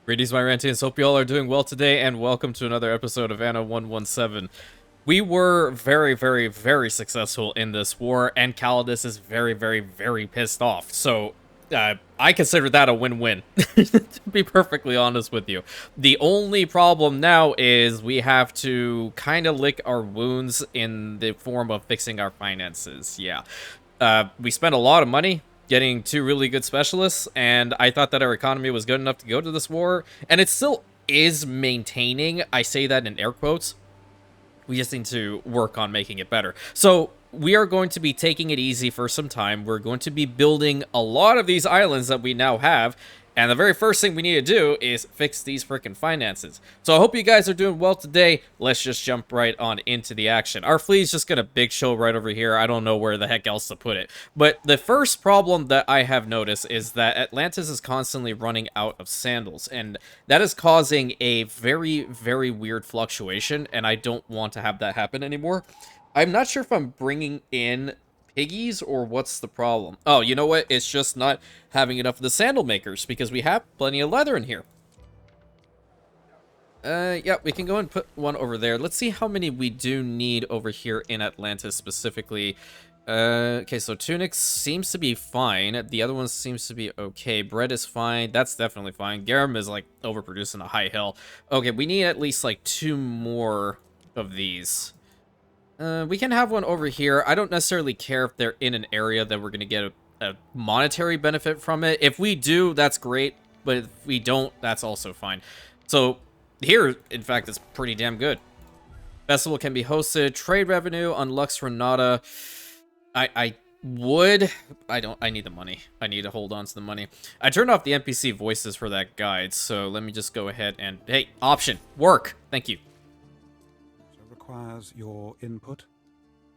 Greetings, my Rantians. Hope you all are doing well today, and welcome to another episode of Anno 117. We were very successful in this war, and Calidus is very pissed off. So, I consider that a win-win, to be perfectly honest with you. The only problem now is we have to kind of lick our wounds in the form of fixing our finances. Yeah. We spent a lot of money getting two really good specialists, and I thought that our economy was good enough to go to this war, and it still is maintaining. I say that in air quotes. We just need to work on making it better. So we are going to be taking it easy for some time. We're going to be building a lot of these islands that we now have, and the very first thing we need to do is fix these freaking finances. So I hope you guys are doing well today. Let's just jump right on into the action. Our fleet's just got a big show right over here. I don't know where the heck else to put it. But the first problem that I have noticed is that Atlantis is constantly running out of sandals. And that is causing a very weird fluctuation. And I don't want to have that happen anymore. I'm not sure if I'm bringing in piggies or what's the problem. Oh, you know what? It's just not having enough of the sandal makers because we have plenty of leather in here. Yeah, we can go and put one over there. Let's see how many we do need over here in Atlantis specifically. Okay, so tunics seems to be fine. The other one seems to be okay. Bread is fine. That's definitely fine. Garum is like overproducing a high hill. Okay, we need at least like 2 more of these. We can have one over here. I don't necessarily care if they're in an area that we're going to get a monetary benefit from it. If we do, that's great. But if we don't, that's also fine. So here, in fact, it's pretty damn good. Festival can be hosted. Trade revenue on Lux Renata. I need the money. I need to hold on to the money. I turned off the NPC voices for that guide. So let me just go ahead and, hey, option, work. Thank you. Requires your input.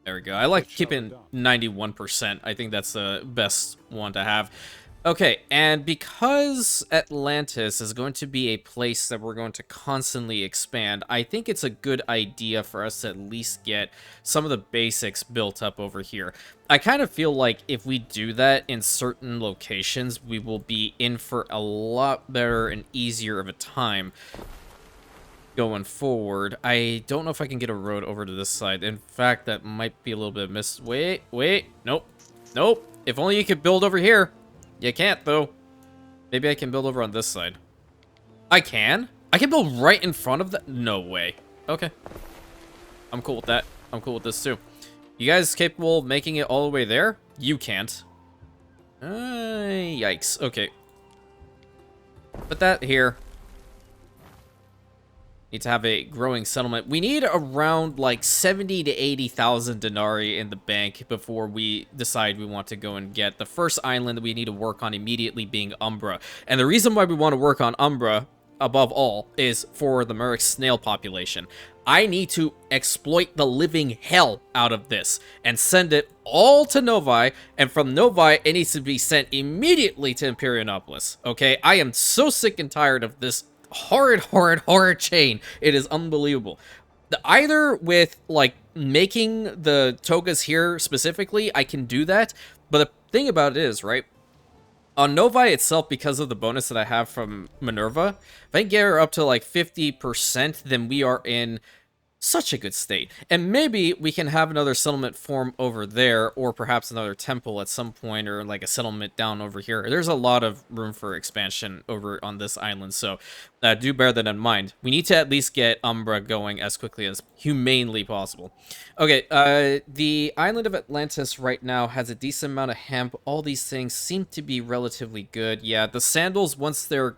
There we go. I like keeping 91%. I think that's the best one to have. Okay, and because Atlantis is going to be a place that we're going to constantly expand, I think it's a good idea for us to at least get some of the basics built up over here. I kind of feel like if we do that in certain locations, we will be in for a lot better and easier of a time going forward. I don't know if I can get a road over to this side. In fact, that might be a little bit wait, nope. If only you could build over here. You can't, though. Maybe I can build over on this side. I can build right in front of the... No way. Okay. I'm cool with that. I'm cool with this, too. You guys capable of making it all the way there? You can't. Yikes. Okay. Put that here. Need to have a growing settlement. We need around like 70 to 80,000 denarii in the bank before we decide we want to go and get the first island that we need to work on immediately being Umbra. And the reason why we want to work on Umbra above all is for the Murex snail population. I need to exploit the living hell out of this and send it all to Novi, and from Novi it needs to be sent immediately to Imperiumopolis. Okay, I am so sick and tired of this horrid chain. It is unbelievable. Either with like making the togas here specifically, I can do that, but the thing about it is, right, on Novi itself, because of the bonus that I have from Minerva, if I can get her up to like 50%, then we are in such a good state. And maybe we can have another settlement form over there, or perhaps another temple at some point, or like a settlement down over here. There's a lot of room for expansion over on this island, so do bear that in mind. We need to at least get Umbra going as quickly as humanely possible. Okay, the island of Atlantis right now has a decent amount of hemp. All these things seem to be relatively good. Yeah, the sandals, once they're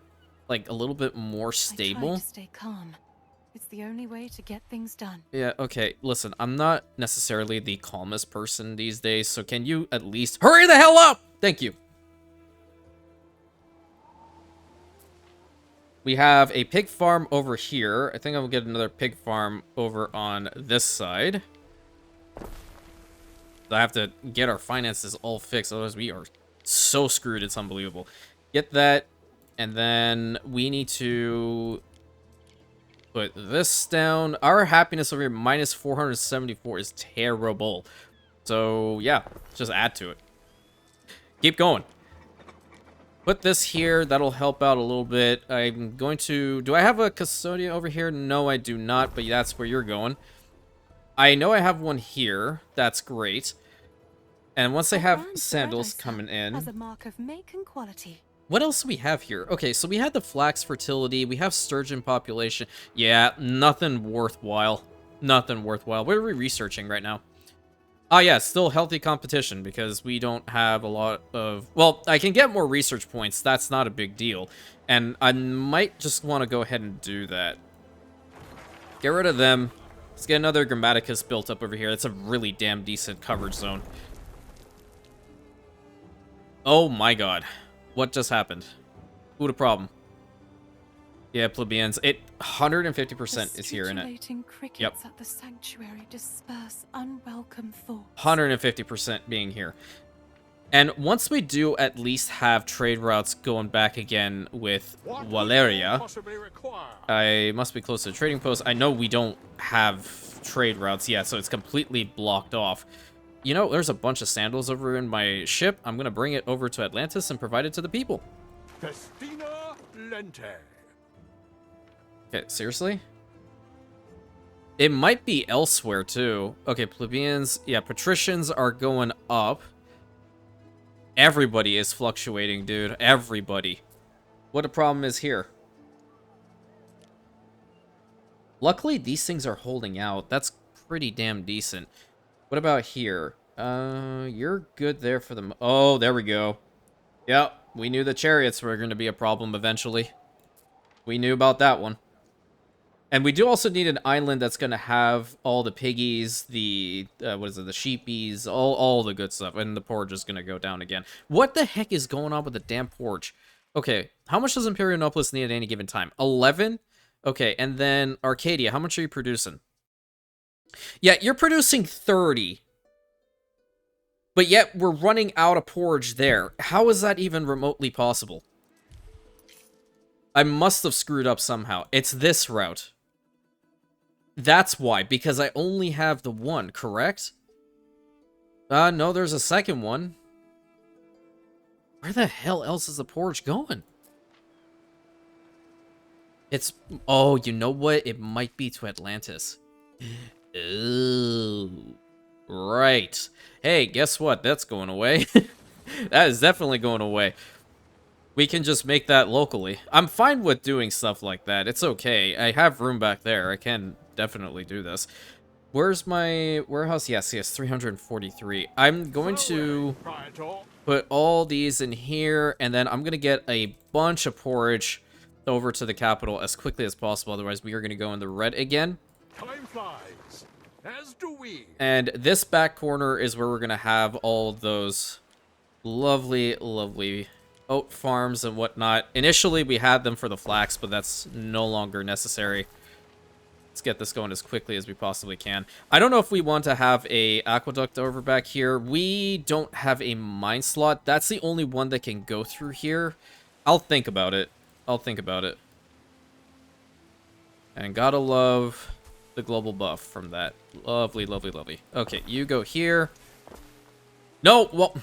like a little bit more stable... I try to stay calm. It's the only way to get things done. Yeah, okay, listen, I'm not necessarily the calmest person these days, so can you at least hurry the hell up? Thank you. We have a pig farm over here. I think I will get another pig farm over on this side. I have to get our finances all fixed, otherwise we are so screwed, it's unbelievable. Get that, and then we need to... put this down. Our happiness over here, minus 474, is terrible. So, yeah, just add to it. Keep going. Put this here. That'll help out a little bit. I'm going to... Do I have a custodian over here? No, I do not, but that's where you're going. I know I have one here. That's great. And once I have sandals coming in... As a mark of make and quality. What else do we have here? Okay, so we had the flax fertility. We have sturgeon population. Yeah, nothing worthwhile. Nothing worthwhile. What are we researching right now? Ah, yeah, still healthy competition because we don't have a lot of... Well, I can get more research points. That's not a big deal. And I might just want to go ahead and do that. Get rid of them. Let's get another Grammaticus built up over here. That's a really damn decent coverage zone. Oh my god. What just happened? Who had a problem? Yeah, plebeians. It 150% is here in it. Yep. At the sanctuary disperse unwelcome thoughts. 150% being here. And once we do at least have trade routes going back again with Valeria, I must be close to the trading post. I know we don't have trade routes yet, so it's completely blocked off. You know, there's a bunch of sandals over in my ship. I'm going to bring it over to Atlantis and provide it to the people. Festina Lente. Okay, seriously? It might be elsewhere, too. Okay, plebeians. Yeah, patricians are going up. Everybody is fluctuating, dude. Everybody. What a problem is here. Luckily, these things are holding out. That's pretty damn decent. What about here? You're good there for the... Oh, there we go. Yep, we knew the chariots were going to be a problem eventually. We knew about that one. And we do also need an island that's going to have all the piggies, the, what is it, the sheepies, all the good stuff. And the porridge is going to go down again. What the heck is going on with the damn porridge? Okay, how much does Imperiumopolis need at any given time? 11? Okay, and then Arcadia, how much are you producing? Yeah, you're producing 30. But yet, we're running out of porridge there. How is that even remotely possible? I must have screwed up somehow. It's this route. That's why, because I only have the one, correct? No, there's a second one. Where the hell else is the porridge going? It's... Oh, you know what? It might be to Atlantis. Oh, right. Hey, guess what? That's going away. That is definitely going away. We can just make that locally. I'm fine with doing stuff like that. It's okay. I have room back there. I can definitely do this. Where's my warehouse? Yes, 343. I'm going to put all these in here, and then I'm going to get a bunch of porridge over to the capital as quickly as possible. Otherwise, we are going to go in the red again. Time flies, as do we. And this back corner is where we're going to have all of those lovely, lovely oat farms and whatnot. Initially, we had them for the flax, but that's no longer necessary. Let's get this going as quickly as we possibly can. I don't know if we want to have a aqueduct over back here. We don't have a mine slot. That's the only one that can go through here. I'll think about it. I'll think about it. And gotta love the global buff from that. Lovely, lovely, lovely. Okay, you go here. No, well...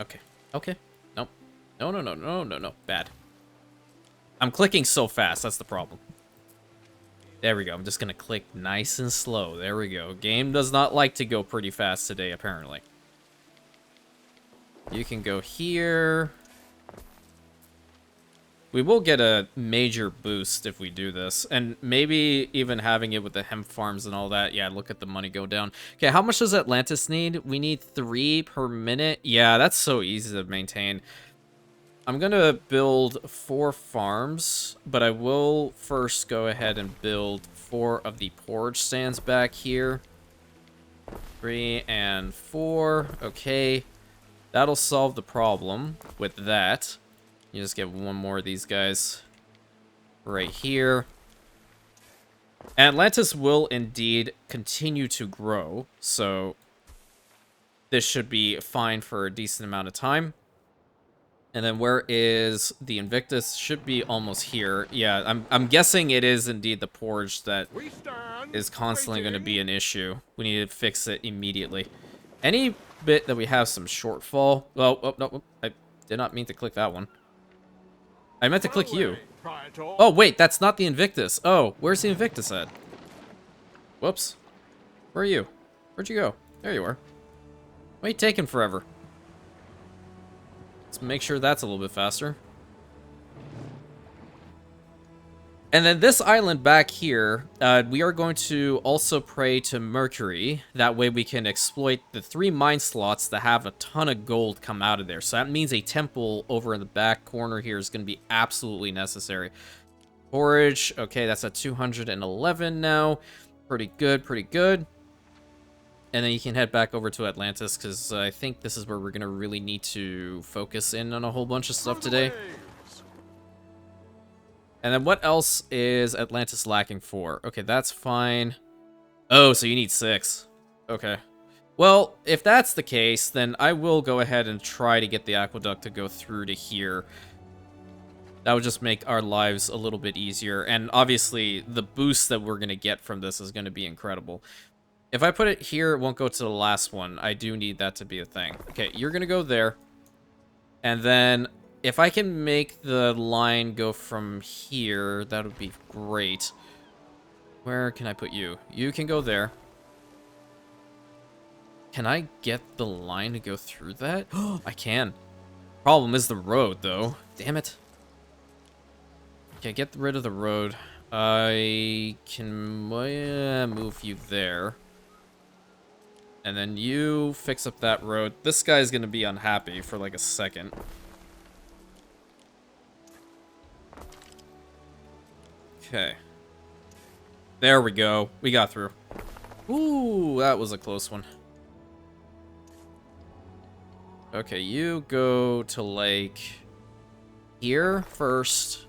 Okay, okay. No. No, no, no, no, no, no. Bad. I'm clicking so fast. That's the problem. There we go. I'm just gonna click nice and slow. There we go. Game does not like to go pretty fast today, apparently. You can go here. We will get a major boost if we do this. And maybe even having it with the hemp farms and all that. Yeah, look at the money go down. Okay, how much does Atlantis need? We need 3 per minute. Yeah, that's so easy to maintain. I'm going to build 4 farms, but I will first go ahead and build 4 of the porridge stands back here. 3 and 4. Okay, that'll solve the problem with that. You just get one more of these guys right here. And Atlantis will indeed continue to grow, so this should be fine for a decent amount of time. And then where is the Invictus? Should be almost here. Yeah, I'm guessing it is indeed the porridge that is constantly going to be an issue. We need to fix it immediately. Any bit that we have some shortfall... Oh, no, I did not mean to click that one. I meant to click you. Away, Praetor. Oh, wait, that's not the Invictus. Oh, where's the Invictus at? Whoops. Where are you? Where'd you go? There you are. Why are you taking forever? Let's make sure that's a little bit faster. And then this island back here, we are going to also pray to Mercury. That way we can exploit the 3 mine slots that have a ton of gold come out of there. So that means a temple over in the back corner here is going to be absolutely necessary. Forage, okay, that's at 211 now. Pretty good, pretty good. And then you can head back over to Atlantis, because I think this is where we're going to really need to focus in on a whole bunch of stuff today. And then what else is Atlantis lacking for? Okay, that's fine. Oh, so you need 6. Okay. Well, if that's the case, then I will go ahead and try to get the aqueduct to go through to here. That would just make our lives a little bit easier. And obviously, the boost that we're going to get from this is going to be incredible. If I put it here, it won't go to the last one. I do need that to be a thing. Okay, you're going to go there. And then if I can make the line go from here, that would be great. Where can I put you? You can go there. Can I get the line to go through that? I can. Problem is the road, though. Damn it. Okay, get rid of the road. I can move you there. And then you fix up that road. This guy's gonna be unhappy for like a second. Okay. There we go. We got through. Ooh, that was a close one. Okay, you go to like here first.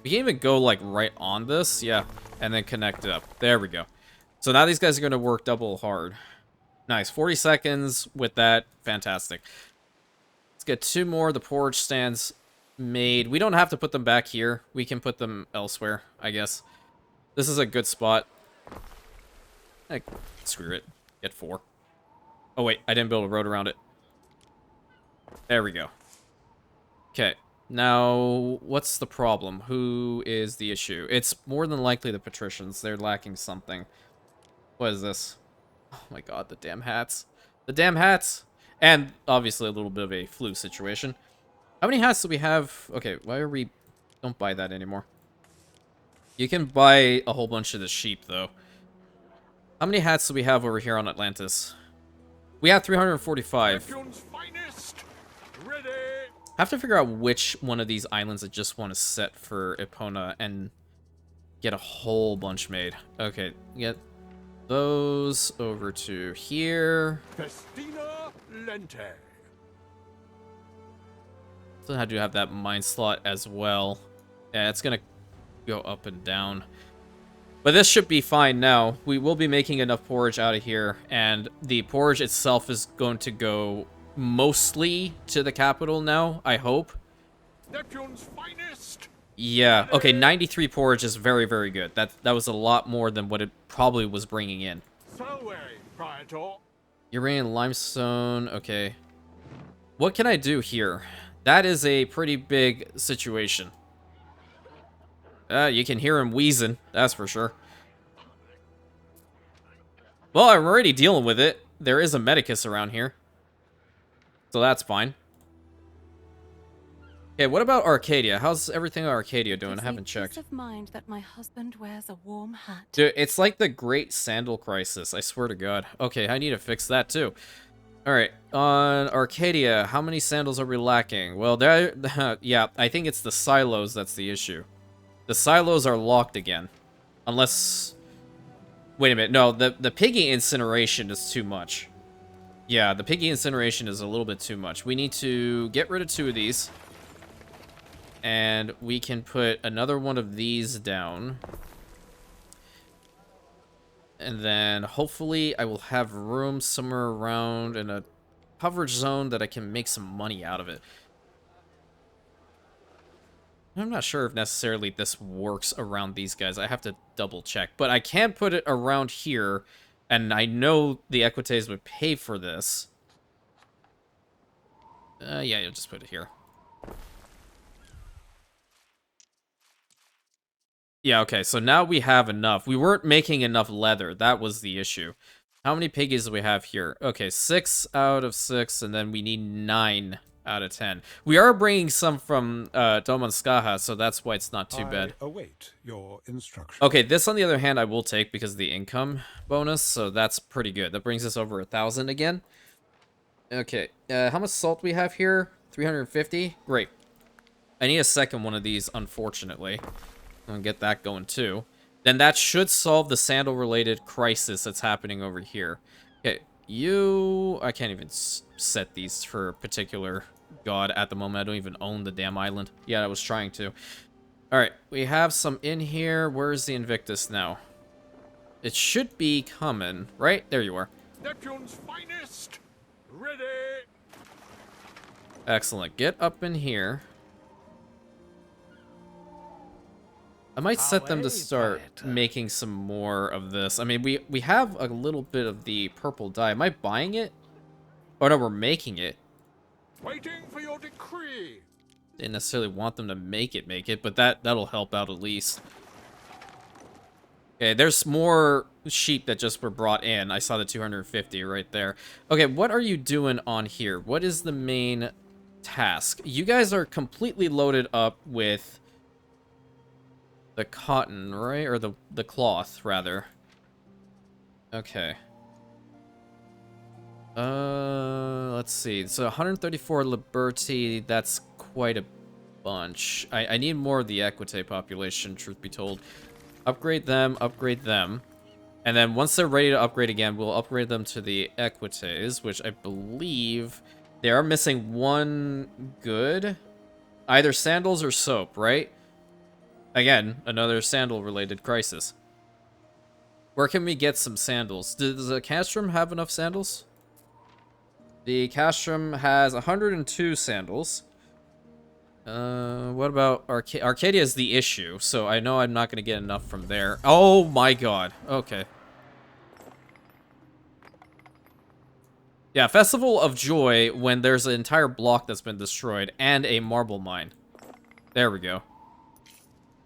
We can even go like right on this, yeah, and then connect it up. There we go. So now these guys are going to work double hard. Nice, 40 seconds with that. Fantastic. Let's get 2 more. The porridge stands made. We don't have to put them back here. We can put them elsewhere, I guess. This is a good spot. Screw it. Get 4. Oh, wait. I didn't build a road around it. There we go. Okay. Now, what's the problem? Who is the issue? It's more than likely the patricians. They're lacking something. What is this? Oh my god, the damn hats. The damn hats! And, obviously, a little bit of a flu situation. How many hats do we have? Okay, why are we... Don't buy that anymore. You can buy a whole bunch of the sheep, though. How many hats do we have over here on Atlantis? We have 345. Finest. Ready. I have to figure out which one of these islands I just want to set for Epona and get a whole bunch made. Okay, get those over to here. Festina Lente. So I do have that mine slot as well. Yeah, it's gonna go up and down. But this should be fine now. We will be making enough porridge out of here, and the porridge itself is going to go mostly to the capital now, I hope. Neptune's finest. Yeah, okay, 93 porridge is very, very good. That was a lot more than what it probably was bringing in. Salve, Praetor. Uranium limestone, okay. What can I do here? That is a pretty big situation. You can hear him wheezing, that's for sure. Well, I'm already dealing with it. There is a medicus around here. So that's fine. Okay, what about Arcadia? How's everything in Arcadia doing? I haven't checked. Peace of mind that my husband wears a warm hat. Dude, it's like the Great Sandal Crisis, I swear to God. Okay, I need to fix that too. Alright, on Arcadia, how many sandals are we lacking? Well, there, yeah, I think it's the silos that's the issue. The silos are locked again. Unless... Wait a minute, no, the piggy incineration is too much. Yeah, the piggy incineration is a little bit too much. We need to get rid of 2 of these. And we can put another one of these down. And then hopefully I will have room somewhere around in a coverage zone that I can make some money out of it. I'm not sure if necessarily this works around these guys. I have to double check. But I can put it around here. And I know the Equites would pay for this. Yeah, you'll just put it here. Yeah, okay, so now we have enough. We weren't making enough leather. That was the issue. How many piggies do we have here? Okay, 6 out of 6, and then we need 9 out of 10. We are bringing some from Domanskaha, so that's why it's not too bad. I await your instructions. Okay, this on the other hand I will take because of the income bonus, so that's pretty good. That brings us over 1,000 again. Okay, how much salt we have here? 350? Great. I need a second one of these, unfortunately. I'm gonna get that going too. Then that should solve the sandal-related crisis that's happening over here. Okay, you... I can't even set these for a particular god at the moment. I don't even own the damn island. Yeah, I was trying to. Alright, we have some in here. Where's the Invictus now? It should be coming, right? There you are. Neptune's finest. Ready. Excellent. Get up in here. I might set them to start making some more of this. I mean, we have a little bit of the purple dye. Am I buying it? Oh, no, we're making it. Waiting for your decree. Didn't necessarily want them to make it, but that'll help out at least. Okay, there's more sheep that just were brought in. I saw the 250 right there. Okay, what are you doing on here? What is the main task? You guys are completely loaded up with the cotton, right? Or the cloth, rather. Okay. Let's see. So 134 Liberty, that's quite a bunch. I need more of the Equite population, truth be told. Upgrade them, and then once they're ready to upgrade again, we'll upgrade them to the Equites, which I believe they are missing one good. Either sandals or soap, right? Again, another sandal-related crisis. Where can we get some sandals? Does the castrum have enough sandals? The castrum has 102 sandals. What about Arcadia is the issue, so I know I'm not going to get enough from there. Oh my god. Okay. Yeah, Festival of Joy when there's an entire block that's been destroyed and a marble mine. There we go.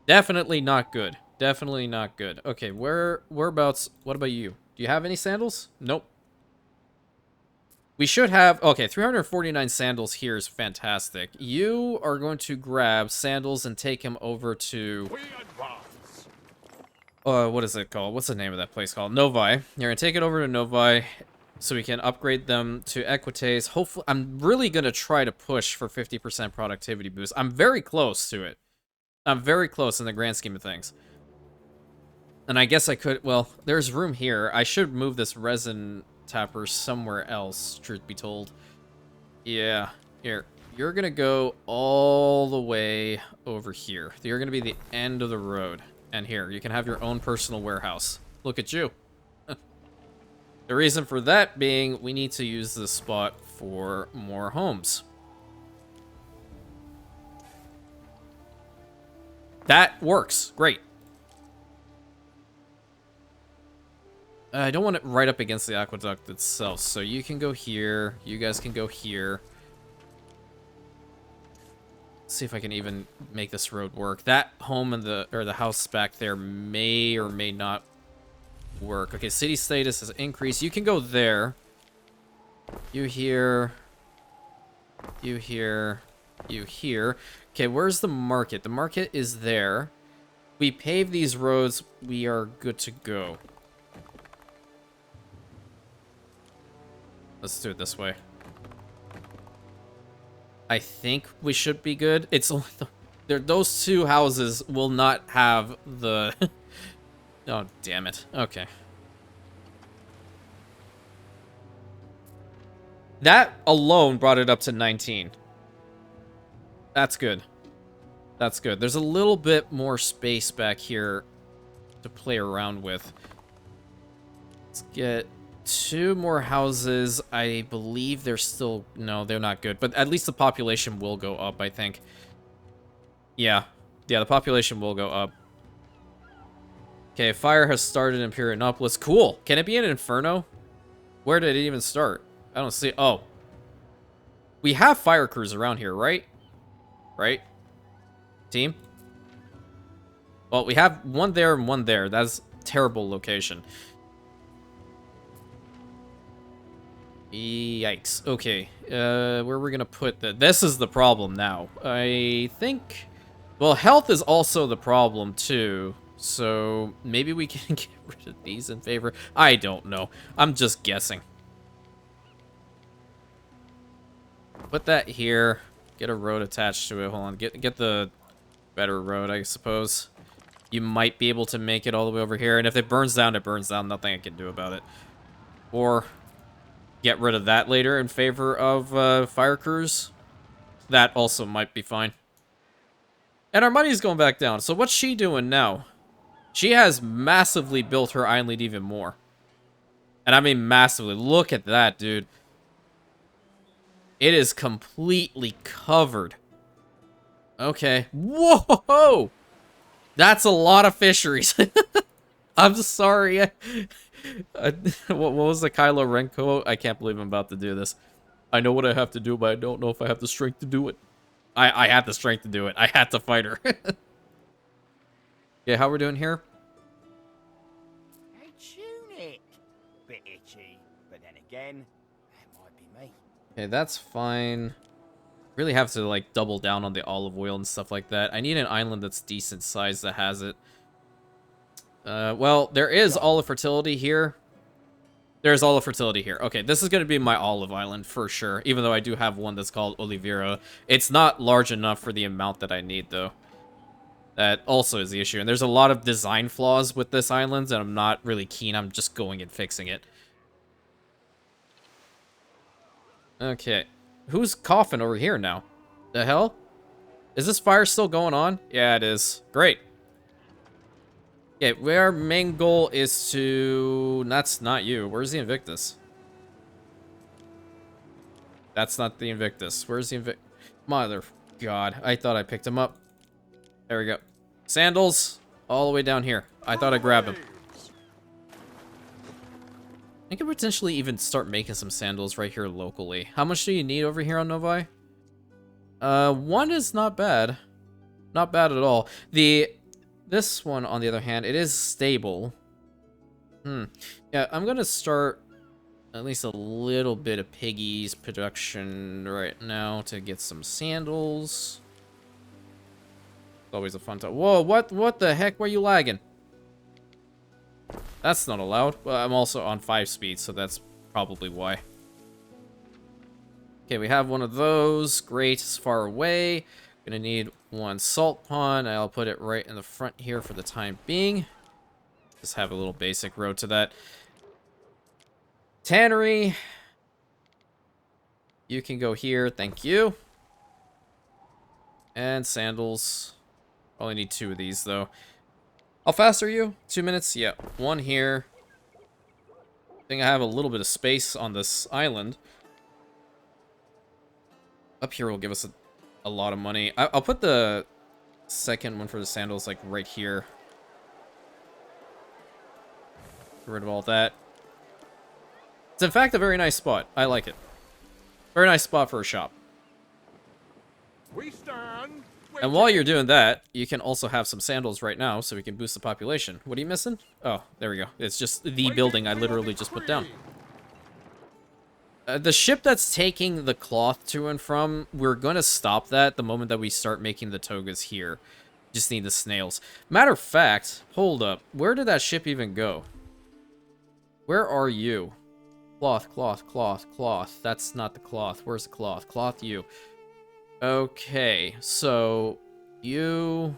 Definitely not good. Definitely not good. Okay, whereabouts? What about you? Do you have any sandals? Nope. We should have... Okay, 349 sandals here is fantastic. You are going to grab sandals and take him over to... We advance. What is it called? What's the name of that place called? Novi. You're going to take it over to Novi so we can upgrade them to Equites. Hopefully... I'm really going to try to push for 50% productivity boost. I'm very close to it. I'm very close in the grand scheme of things. And I guess I could... Well, there's room here. I should move this resin tapper somewhere else, truth be told. Yeah. Here. You're gonna go all the way over here. You're gonna be the end of the road. And here, you can have your own personal warehouse. Look at you. The reason for that being, we need to use this spot for more homes. That works. Great. I don't want it right up against the aqueduct itself, so you can go here. You guys can go here. Let's see if I can even make this road work. That home and the house back there may or may not work. Okay, city status has increased. You can go there. You here. You here. You here. Okay, where's the market? The market is there. We pave these roads. We are good to go. Let's do it this way. I think we should be good. It's only those two houses will not have the... Oh, damn it. Okay. That alone brought it up to 19. That's good. That's good. There's a little bit more space back here to play around with. Let's get 2 more houses. I believe they're still... No, they're not good. But at least the population will go up, I think. Yeah. Yeah, the population will go up. Okay, fire has started in Imperianopolis. Cool. Can it be an Inferno? Where did it even start? I don't see... Oh. We have fire crews around here, right? Right? Team? Well, we have one there and one there. That's a terrible location. Yikes. Okay. Where are we gonna put that? This is the problem now. I think... Well, health is also the problem, too. So, maybe we can get rid of these in favor. I don't know. I'm just guessing. Put that here. Get a road attached to it. Hold on. Get the better road, I suppose. You might be able to make it all the way over here. And if it burns down, it burns down. Nothing I can do about it. Or get rid of that later in favor of fire crews. That also might be fine. And our money's going back down. So what's she doing now? She has massively built her island even more. And I mean massively. Look at that, dude. It is completely covered. Okay. Whoa! That's a lot of fisheries. I'm sorry. What was the Kylo Ren quote? I can't believe I'm about to do this. I know what I have to do, but I don't know if I have the strength to do it. I had the strength to do it. I had to fight her. Yeah, how we're doing here? Hey, tunic. Bit itchy, but then again, that might be me. Okay, that's fine. Really have to, like, double down on the olive oil and stuff like that. I need an island that's decent size that has it. Well, there is olive fertility here. There's olive fertility here. Okay, this is going to be my olive island for sure, even though I do have one that's called Oliveira. It's not large enough for the amount that I need, though. That also is the issue. And there's a lot of design flaws with this island, and I'm not really keen. I'm just going and fixing it. Okay. Who's coughing over here now? The hell? Is this fire still going on? Yeah, it is. Great. Okay, our main goal is to... That's not you. Where's the Invictus? That's not the Invictus. Where's the Invictus? Mother... God, I thought I picked him up. There we go. Sandals, all the way down here. I thought I grabbed them. I could potentially even start making some sandals right here locally. How much do you need over here on Novi? One is not bad. Not bad at all. This one, on the other hand, it is stable. Yeah, I'm gonna start at least a little bit of piggies production right now to get some sandals. It's always a fun time. Whoa, what the heck? Why are you lagging? That's not allowed. Well, I'm also on 5 speed, so that's probably why. Okay, we have one of those. Great, it's far away. Gonna need one salt pond. I'll put it right in the front here for the time being. Just have a little basic road to that. Tannery. You can go here, thank you. And sandals. Only need 2 of these, though. How fast are you? 2 minutes? Yeah, 1 here. I think I have a little bit of space on this island. Up here will give us a lot of money. I'll put the second one for the sandals, like, right here. Get rid of all that. It's, in fact, a very nice spot. I like it. Very nice spot for a shop. We stand. And while you're doing that, you can also have some sandals right now, so we can boost the population. What are you missing? Oh, there we go. It's just the building I literally just put down. The ship that's taking the cloth to and from, we're going to stop that the moment that we start making the togas here. Just need the snails. Matter of fact, hold up. Where did that ship even go? Where are you? Cloth, cloth, cloth, cloth. That's not the cloth. Where's the cloth? Cloth, you. Okay, so you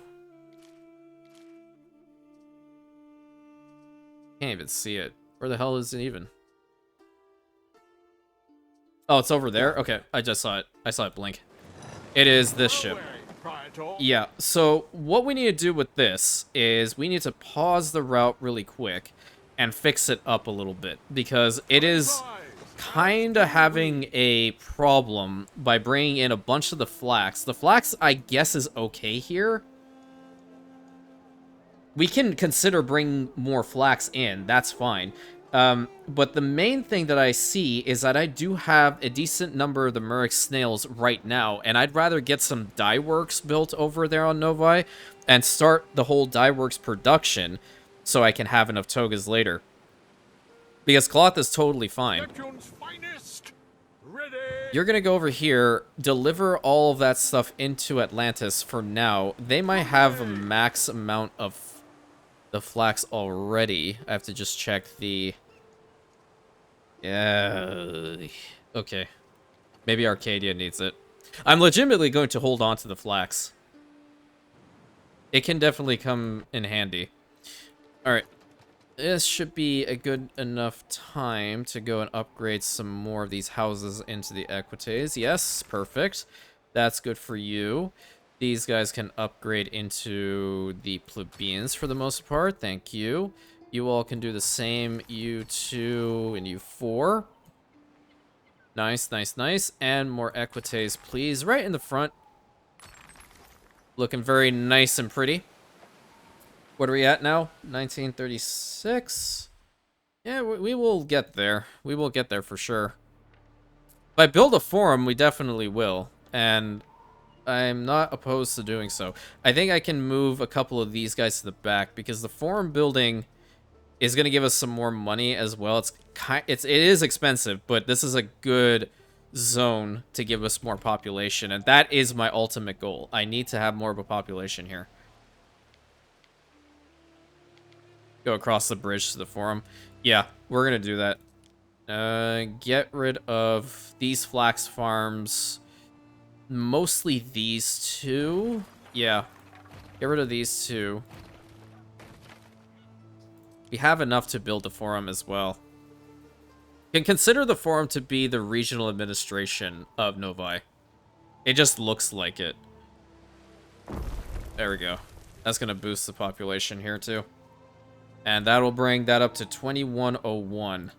can't even see it. Where the hell is it even? Oh, it's over there? Okay, I just saw it. I saw it blink. It is this ship. Yeah, so what we need to do with this is we need to pause the route really quick and fix it up a little bit, because it is kind of having a problem by bringing in a bunch of the flax. The flax, I guess, is okay here. We can consider bringing more flax in. That's fine. But the main thing that I see is that I do have a decent number of the Murex snails right now, and I'd rather get some dye works built over there on Novi and start the whole dye works production so I can have enough togas later. Because cloth is totally fine. Neptune's finest. Ready. You're gonna go over here, deliver all of that stuff into Atlantis for now. They might have a max amount of the flax already. I have to just check the... Yeah... Okay. Maybe Arcadia needs it. I'm legitimately going to hold on to the flax. It can definitely come in handy. Alright. This should be a good enough time to go and upgrade some more of these houses into the Equites. Yes, perfect. That's good for you. These guys can upgrade into the plebeians for the most part. Thank you. You all can do the same. You 2 and you 4. Nice, nice, nice. And more Equites, please. Right in the front. Looking very nice and pretty. What are we at now? 1936? Yeah, we will get there. We will get there for sure. If I build a forum, we definitely will. And I'm not opposed to doing so. I think I can move a couple of these guys to the back because the forum building is going to give us some more money as well. It is expensive, but this is a good zone to give us more population, and that is my ultimate goal. I need to have more of a population here. Go across the bridge to the forum. Yeah, we're going to do that. Get rid of these flax farms. Mostly these two. Yeah. Get rid of these two. We have enough to build the forum as well. You can consider the forum to be the regional administration of Novi. It just looks like it. There we go. That's going to boost the population here too. And that'll bring that up to 2101.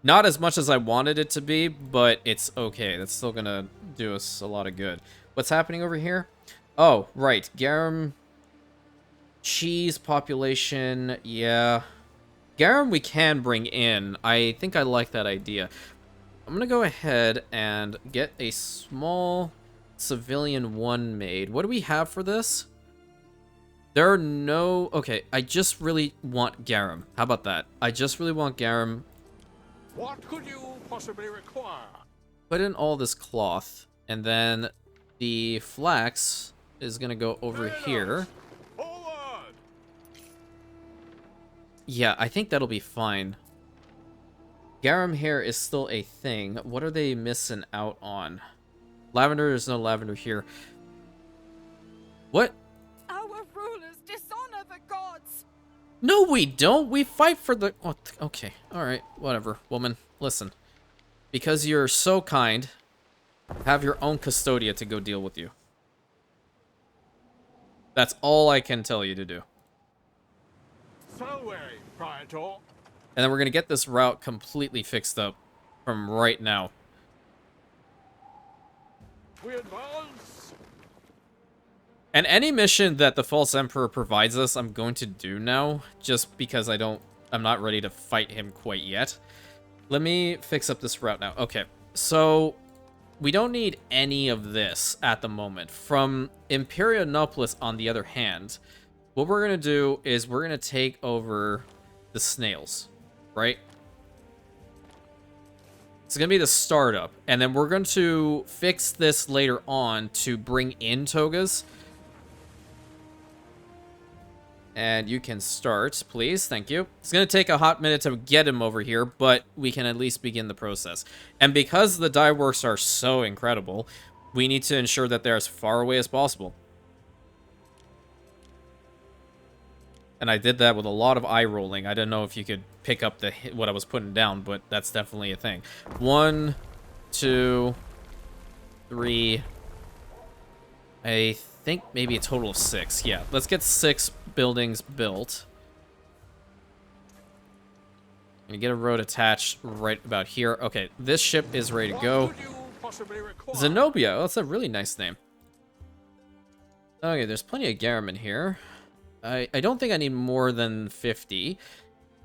Not as much as I wanted it to be, but it's okay. That's still going to do us a lot of good. What's happening over here? Oh, right. Garum. Cheese population. Yeah. Garum we can bring in. I think I like that idea. I'm going to go ahead and get a small civilian one made. What do we have for this? There are no... Okay, I just really want garum. How about that? I just really want garum. What could you possibly require? Put in all this cloth, and then the flax is going to go over here. Forward! Yeah, I think that'll be fine. Garum here is still a thing. What are they missing out on? Lavender, there's no lavender here. What? Our rulers dishonor the gods. No, we don't. We fight for the... Oh, okay. All right. Whatever. Woman, listen. Because you're so kind, have your own Custodia to go deal with you. That's all I can tell you to do. Salve, Praetor. And then we're going to get this route completely fixed up from right now. We advance. And any mission that the False Emperor provides us, I'm going to do now, just because I'm not ready to fight him quite yet. Let me fix up this route now. Okay, so we don't need any of this at the moment. From Imperianopolis, on the other hand, what we're going to do is we're going to take over the snails, right? It's going to be the startup, and then we're going to fix this later on to bring in togas. And you can start, please. Thank you. It's going to take a hot minute to get him over here, but we can at least begin the process. And because the dye works are so incredible, we need to ensure that they're as far away as possible. And I did that with a lot of eye rolling. I don't know if you could pick up what I was putting down, but that's definitely a thing. 1, 2, 3. I think maybe a total of 6. Yeah, let's get 6 buildings built. And get a road attached right about here. Okay, this ship is ready to go. What could you possibly require? Zenobia. Oh, that's a really nice name. Okay, there's plenty of garum in here. I don't think I need more than 50.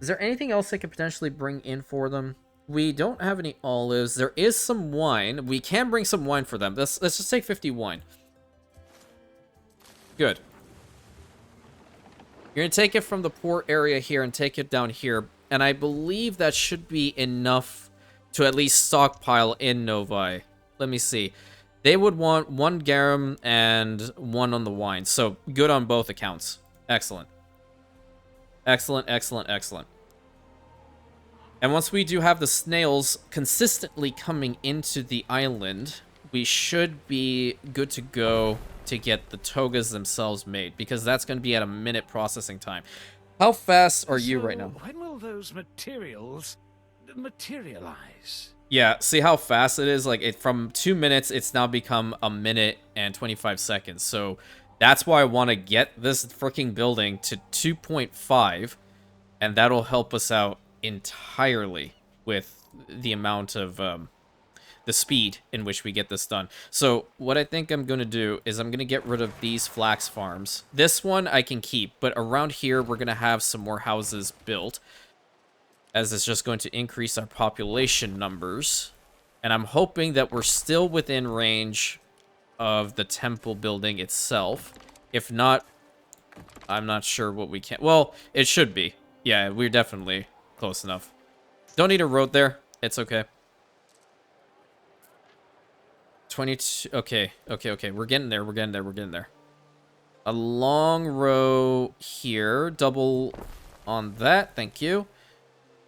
Is there anything else I could potentially bring in for them? We don't have any olives. There is some wine. We can bring some wine for them. Let's just take 50 wine. Good. You're going to take it from the port area here and take it down here. And I believe that should be enough to at least stockpile in Novi. Let me see. They would want 1 garum and 1 on the wine. So good on both accounts. Excellent. Excellent, excellent, excellent. And once we do have the snails consistently coming into the island, we should be good to go to get the togas themselves made, because that's going to be at a minute processing time. How fast are you right now? When will those materials materialize? Yeah, see how fast it is? Like, from 2 minutes, it's now become a minute and 25 seconds. So that's why I want to get this freaking building to 2.5, and that'll help us out entirely with the amount of the speed in which we get this done. So what I think I'm going to do is I'm going to get rid of these flax farms. This one I can keep, but around here we're going to have some more houses built, as it's just going to increase our population numbers. And I'm hoping that we're still within range of the temple building itself. If not, I'm not sure what we can... Well, it should be. Yeah, we're definitely close enough. Don't need a road there. It's okay. 22... Okay. We're getting there. We're getting there. A long row here. Double on that. Thank you.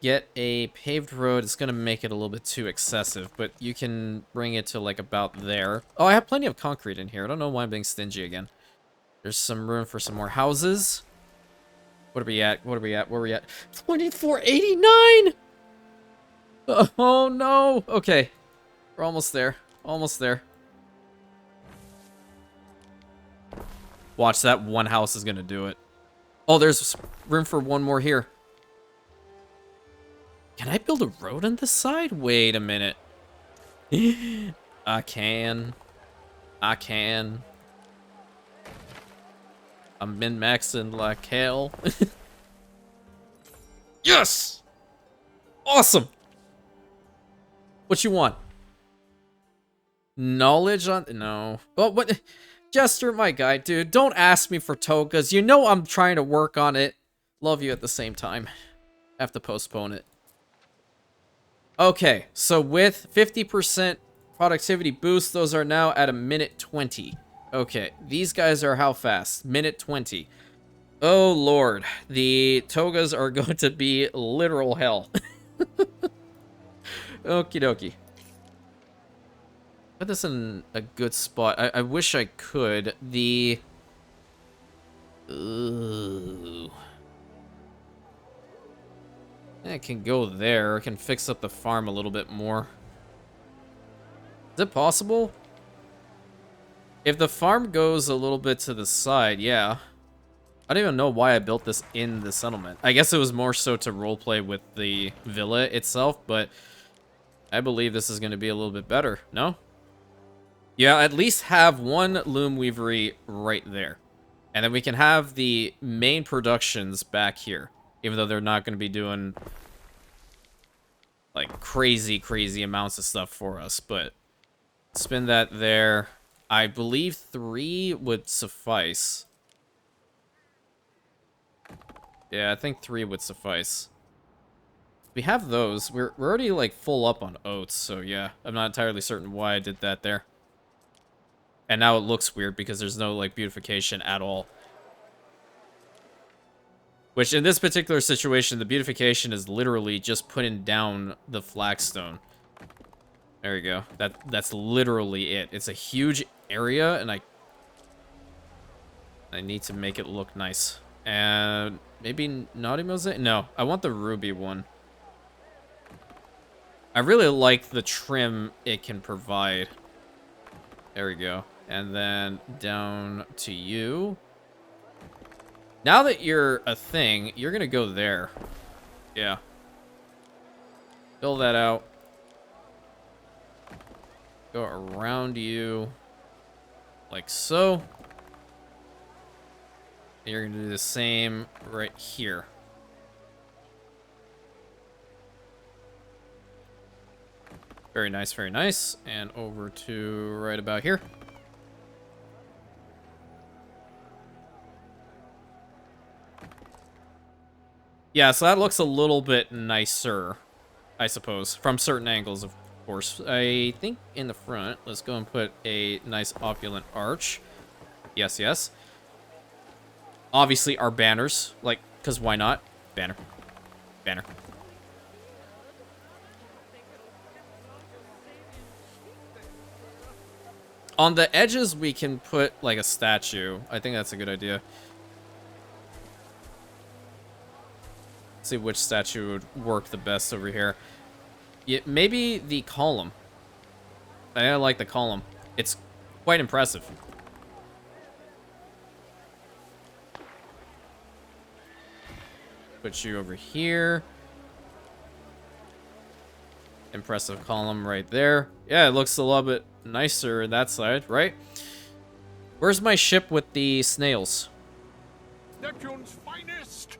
Get a paved road. It's going to make it a little bit too excessive, but you can bring it to, like, about there. Oh, I have plenty of concrete in here. I don't know why I'm being stingy again. There's some room for some more houses. What are we at? Where are we at? 2489! Oh, no! Okay. We're almost there. Watch, that one house is going to do it. Oh, there's room for one more here. Can I build a road on this side? Wait a minute. I can. I'm min-maxing like hell. Yes! Awesome! What you want? Knowledge on... No. Oh, what? Jester, my guy, dude. Don't ask me for togas. You know I'm trying to work on it. Love you at the same time. Have to postpone it. Okay, so with 50% productivity boost, those are now at a minute 20. Okay, these guys are how fast? Minute 20. Oh, Lord. The togas are going to be literal hell. Okie dokie. Put this in a good spot. I wish I could. Ooh. I can go there. I can fix up the farm a little bit more. Is it possible? If the farm goes a little bit to the side, yeah. I don't even know why I built this in the settlement. I guess it was more so to roleplay with the villa itself, but I believe this is going to be a little bit better, no? Yeah, at least have one loom weavery right there. And then we can have the main productions back here. Even though they're not going to be doing, like, crazy amounts of stuff for us. But spin that there. I believe 3 would suffice. Yeah, I think 3 would suffice. We have those. We're already, like, full up on oats. So, yeah. I'm not entirely certain why I did that there. And now it looks weird because there's no, like, beautification at all. Which, in this particular situation, the beautification is literally just putting down the flagstone. There you go. That's literally it. It's a huge area, and I need to make it look nice. And maybe naughty mosaic? No, I want the ruby one. I really like the trim it can provide. There we go. And then down to you. Now that you're a thing, you're gonna go there. Yeah. Fill that out. Go around you. Like so. And you're gonna do the same right here. Very nice, very nice. And over to right about here. Yeah, so that looks a little bit nicer, I suppose, from certain angles, of course. I think in the front, let's go and put a nice opulent arch. Yes, yes. Obviously, our banners, like, because why not? Banner. Banner. On the edges, we can put, like, a statue. I think that's a good idea. Let's see which statue would work the best over here. Yeah, maybe the column. I like the column. It's quite impressive. Put you over here. Impressive column right there. Yeah, it looks a little bit nicer that side, right? Where's my ship with the snails? Neptune's finest.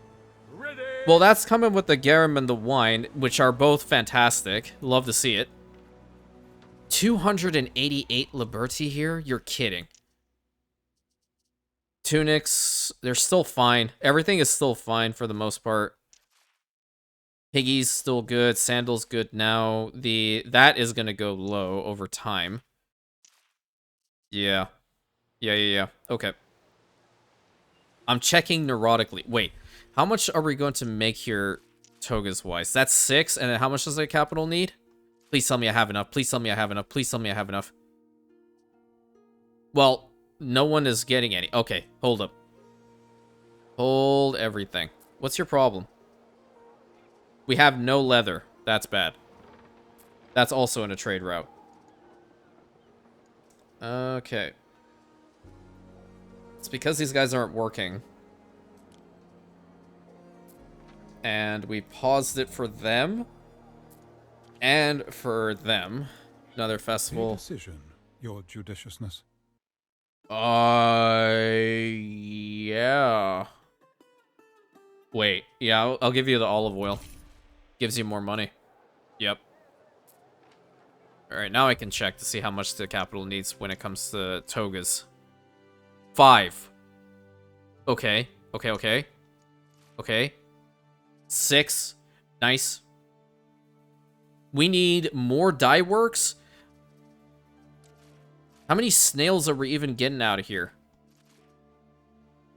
Ready. Well, that's coming with the garum and the wine, which are both fantastic. Love to see it. 288 Liberty here? You're kidding. Tunics, they're still fine. Everything is still fine for the most part. Piggy's still good. Sandal's good now. That is going to go low over time. Yeah. Yeah. Okay. I'm checking neurotically. Wait, how much are we going to make here togas wise? That's 6, and then how much does the capital need? Please tell me I have enough. Please tell me I have enough. Please tell me I have enough. Well, no one is getting any. Okay, hold up. Hold everything. What's your problem? We have no leather. That's bad. That's also in a trade route. Okay. It's because these guys aren't working. And we paused it for them. And for them. Another festival. A decision, your judiciousness. Yeah. Wait. Yeah, I'll give you the olive oil. Gives you more money. Yep. Alright, now I can check to see how much the capital needs when it comes to togas. 5. Okay. Okay. 6. Nice. We need more dye works. How many snails are we even getting out of here?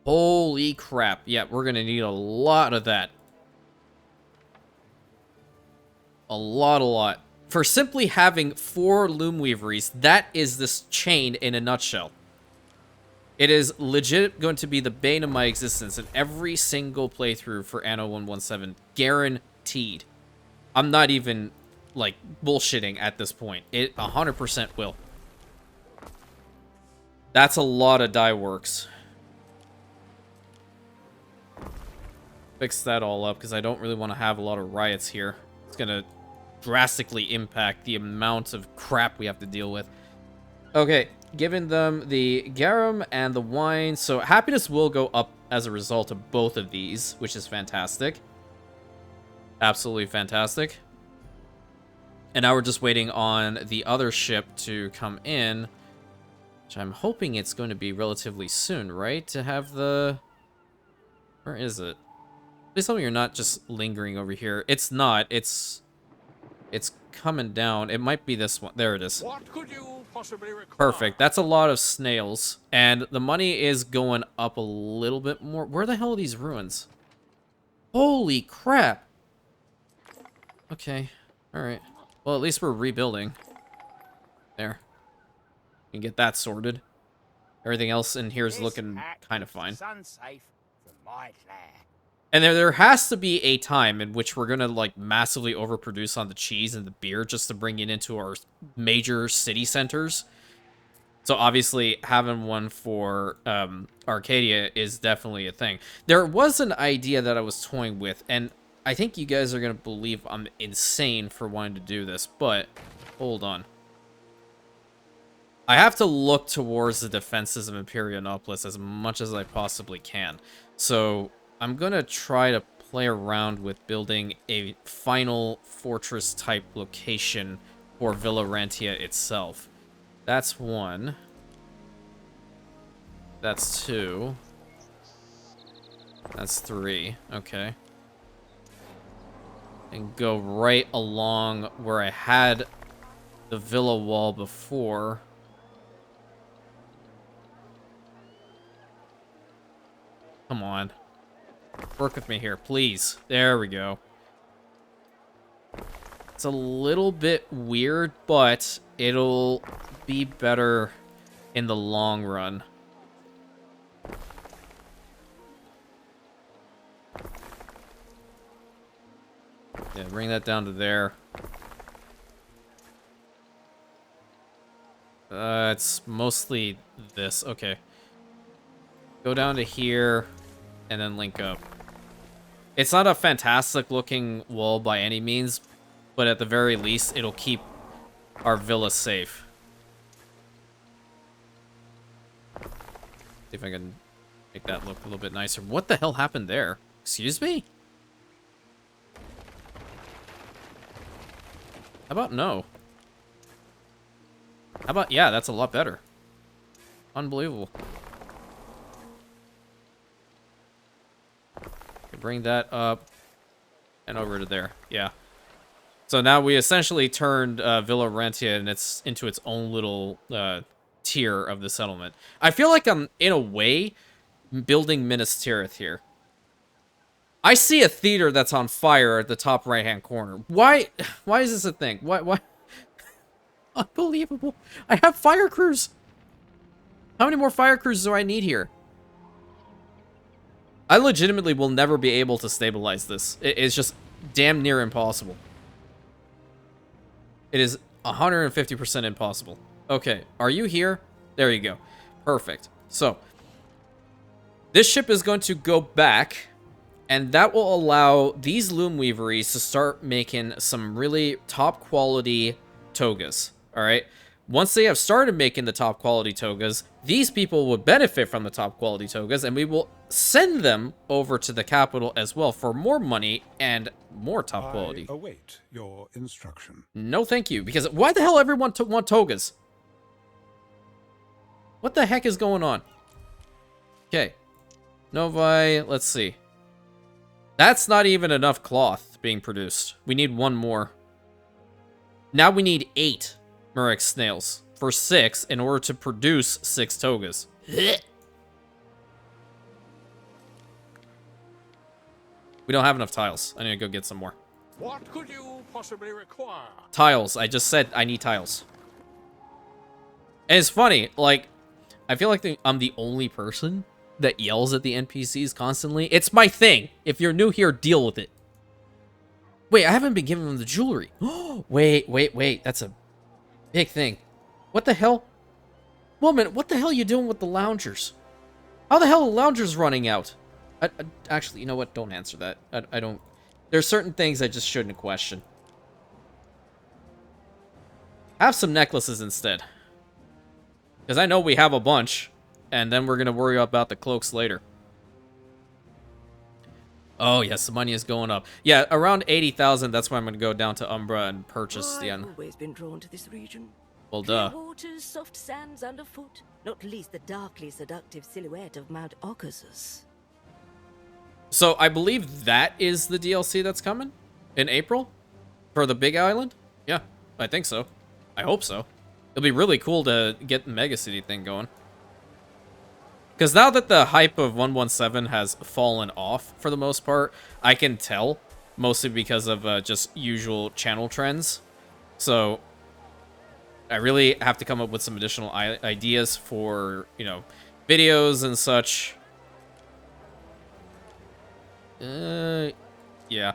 Holy crap. Yeah, we're going to need a lot of that. A lot. For simply having 4 loom weaveries, that is this chain in a nutshell. It is legit going to be the bane of my existence in every single playthrough for Anno 117. Guaranteed. I'm not even, like, bullshitting at this point. It 100% will. That's a lot of dye works. Fix that all up, because I don't really want to have a lot of riots here. It's going to drastically impact the amount of crap we have to deal with. Okay, giving them the garum and the wine. So happiness will go up as a result of both of these, which is fantastic. Absolutely fantastic. And now we're just waiting on the other ship to come in, which I'm hoping it's going to be relatively soon, right? To have the... Where is it? Please tell me you're not just lingering over here. It's not. It's coming down. It might be this one. There it is. What could you possibly require? Perfect. That's a lot of snails. And the money is going up a little bit more. Where the hell are these ruins? Holy crap. Okay. Alright. Well, at least we're rebuilding. There. We can get that sorted. Everything else in here is looking kind of fine. Unsafe from my clan. And there has to be a time in which we're gonna, like, massively overproduce on the cheese and the beer just to bring it into our major city centers. So obviously having one for Arcadia is definitely a thing. There was an idea that I was toying with, and I think you guys are gonna believe I'm insane for wanting to do this, but hold on. I have to look towards the defenses of Imperianopolis as much as I possibly can. So I'm gonna try to play around with building a final fortress type location for Villa Rantia itself. That's 1. That's 2. That's 3. Okay. And go right along where I had the villa wall before. Come on. Work with me here, please. There we go. It's a little bit weird, but it'll be better in the long run. Yeah, bring that down to there. It's mostly this. Okay. Go down to here, and then link up. It's not a fantastic looking wall by any means, but at the very least, it'll keep our villa safe. See if I can make that look a little bit nicer. What the hell happened there? Excuse me? How about no? How about, yeah, that's a lot better. Unbelievable. Bring that up and over to there. Yeah. So now we essentially turned Villa Rantia and into its own little tier of the settlement. I feel like I'm, in a way, building Minas Tirith here. I see a theater that's on fire at the top right-hand corner. Why is this a thing? Why? Unbelievable. I have fire crews. How many more fire crews do I need here? I legitimately will never be able to stabilize this. It's just damn near impossible. It is 150% impossible. Okay, are you here? There you go. Perfect. So, this ship is going to go back, and that will allow these loom weaveries to start making some really top quality togas. Alright? Once they have started making the top quality togas, these people will benefit from the top quality togas, and we will send them over to the capital as well for more money and more top quality. I await your instruction. No thank you, because why the hell everyone want togas? What the heck is going on? Okay. Novi, let's see. That's not even enough cloth being produced. We need 1 more. Now we need 8 Murex snails for 6 in order to produce 6 togas. We don't have enough tiles. I need to go get some more. What could you possibly require? Tiles. I just said I need tiles. And it's funny, like, I feel like I'm the only person that yells at the NPCs constantly. It's my thing. If you're new here, deal with it. Wait, I haven't been giving them the jewelry. Wait. That's a big thing. What the hell? Woman, what the hell are you doing with the loungers? How the hell are loungers running out? Actually, you know what? Don't answer that. I don't... There's certain things I just shouldn't question. Have some necklaces instead. Because I know we have a bunch. And then we're going to worry about the cloaks later. Oh, yes, the money is going up. Yeah, around 80,000, that's why I'm going to go down to Umbra and purchase the... I've always been drawn to this region. Well, duh. Clear waters, soft sands underfoot, not least the darkly seductive silhouette of Mount Ocasus. So, I believe that is the DLC that's coming in April for the Big Island? Yeah, I think so. I hope so. It'll be really cool to get the Mega City thing going. Because now that the hype of 117 has fallen off for the most part, I can tell, mostly because of just usual channel trends. So, I really have to come up with some additional ideas for, you know, videos and such. Yeah.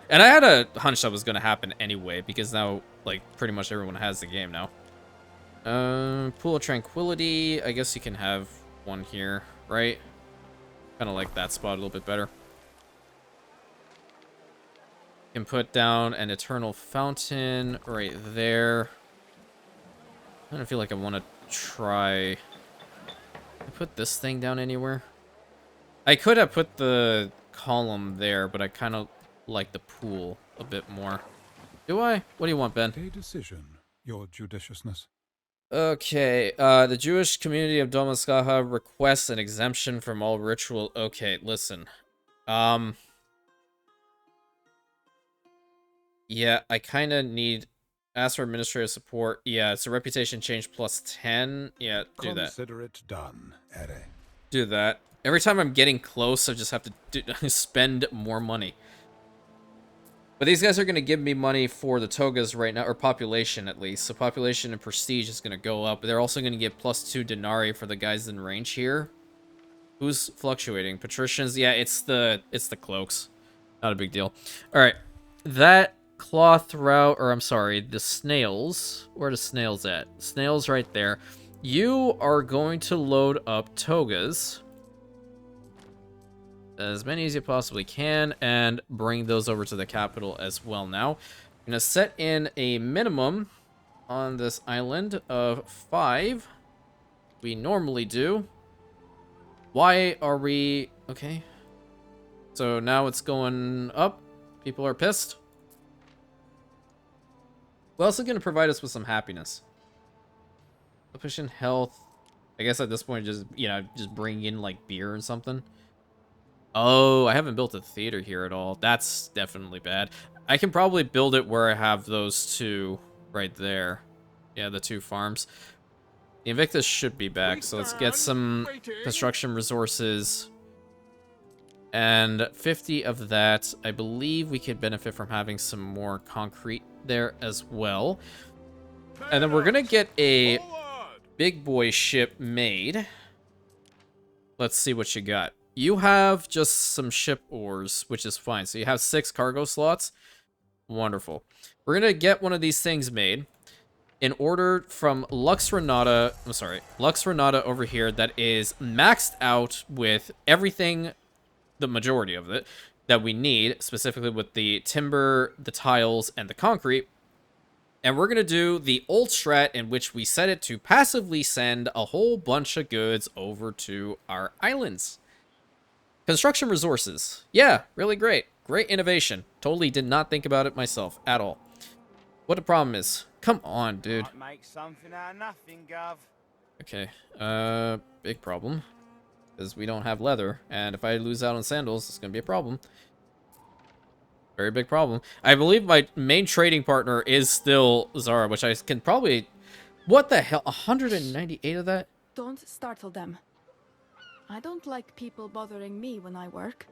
And I had a hunch that was going to happen anyway, because now, like, pretty much everyone has the game now. Pool of Tranquility, I guess you can have one here. Right? Kind of like that spot a little bit better. Can put down an Eternal Fountain right there. I don't feel like I want to try... Can I put this thing down anywhere? I could have put the column there, but I kind of like the pool a bit more. Do I? What do you want, Ben? A decision your judiciousness. Okay, the Jewish community of Domaskaha requests an exemption from all ritual. Okay, listen. Yeah, I kind of need... Ask for administrative support. Yeah, it's a reputation change plus 10. Yeah, do that. Consider it done, Ere. Do that. Every time I'm getting close, I just have to spend more money. But these guys are going to give me money for the togas right now, or population at least. So population and prestige is going to go up. They're also going to get plus 2 denarii for the guys in range here. Who's fluctuating? Patricians? Yeah, it's the cloaks. Not a big deal. All right. That cloth route, or I'm sorry, the snails. Where are the snails at? Snails right there. You are going to load up togas. As many as you possibly can, and bring those over to the capital as well now. I'm going to set in a minimum on this island of 5. We normally do. Why are we... Okay. So now it's going up. People are pissed. What else is going to provide us with some happiness? Sufficient health. I guess at this point, just, you know, just bring in, like, beer or something. Oh, I haven't built a theater here at all. That's definitely bad. I can probably build it where I have those two right there. Yeah, the 2 farms. The Invictus should be back, so let's get some construction resources. And 50 of that. I believe we could benefit from having some more concrete there as well. And then we're going to get a big boy ship made. Let's see what you got. You have just some ship ores, which is fine. So you have 6 cargo slots. Wonderful. We're going to get one of these things made in order from Lux Renata. I'm sorry, Lux Renata over here that is maxed out with everything, the majority of it, that we need, specifically with the timber, the tiles, and the concrete. And we're going to do the old strat in which we set it to passively send a whole bunch of goods over to our islands. Construction resources. Yeah, really great. Great innovation. Totally did not think about it myself at all. What the problem is. Come on, dude. Might make something out of nothing, Gov. Okay. Big problem. Because we don't have leather. And if I lose out on sandals, it's going to be a problem. Very big problem. I believe my main trading partner is still Zara, which I can probably... What the hell? 198 of that? Don't startle them. I don't like people bothering me when I work.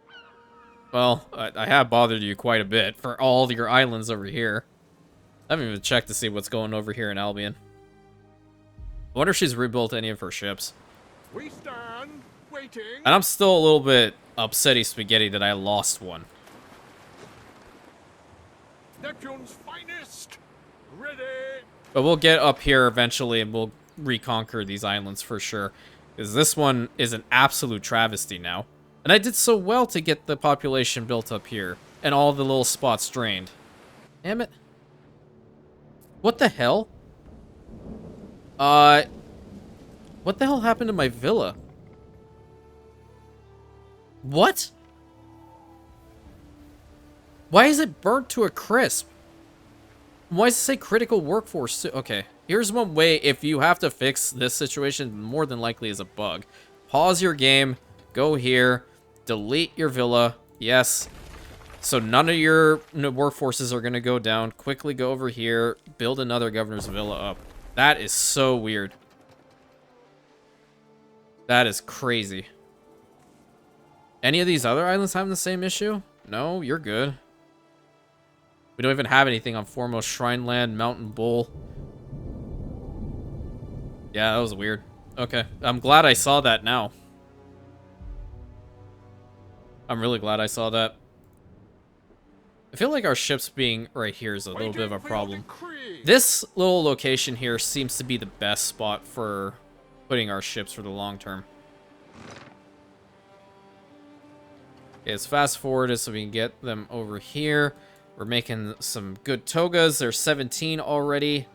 Well, I have bothered you quite a bit for all your islands over here. I haven't even checked to see what's going over here in Albion. I wonder if she's rebuilt any of her ships. We stand waiting. And I'm still a little bit upsetty spaghetti that I lost one. Neptune's finest. Ready. But we'll get up here eventually and we'll reconquer these islands for sure. Because this one is an absolute travesty now. And I did so well to get the population built up here. And all the little spots drained. Damn it. What the hell? What the hell happened to my villa? What? Why is it burnt to a crisp? Why does it say critical workforce too? Okay, here's one way if you have to fix this situation, more than likely is a bug. Pause your game, go here, delete your villa, yes. So none of your workforces are going to go down. Quickly go over here, build another governor's villa up. That is so weird. That is crazy. Any of these other islands having the same issue? No, you're good. We don't even have anything on Foremost Shrine Land, Mountain Bull. Yeah, that was weird. Okay, I'm glad I saw that now. I'm really glad I saw that. I feel like our ships being right here is a little bit of a problem. This little location here seems to be the best spot for putting our ships for the long term. Okay, let's fast forward it so we can get them over here. We're making some good togas. There's 17 already.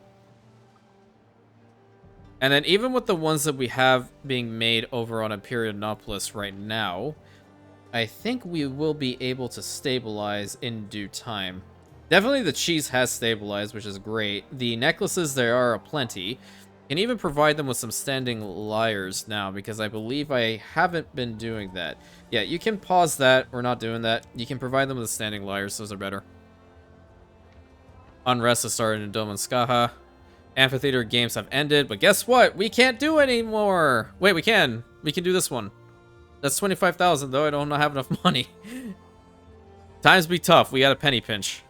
And then even with the ones that we have being made over on Imperiumopolis right now, I think we will be able to stabilize in due time. Definitely the cheese has stabilized, which is great. The necklaces, there are aplenty. Can even provide them with some standing lyres now, because I believe I haven't been doing that. Yeah, you can pause that. We're not doing that. You can provide them with standing lyres. Those are better. Unrest has started in Dome and Skaha. Amphitheater games have ended, but guess what? We can't do anymore. Wait, we can. We can do this one. That's 25,000, though. I don't have enough money. Times be tough. We got a penny pinch.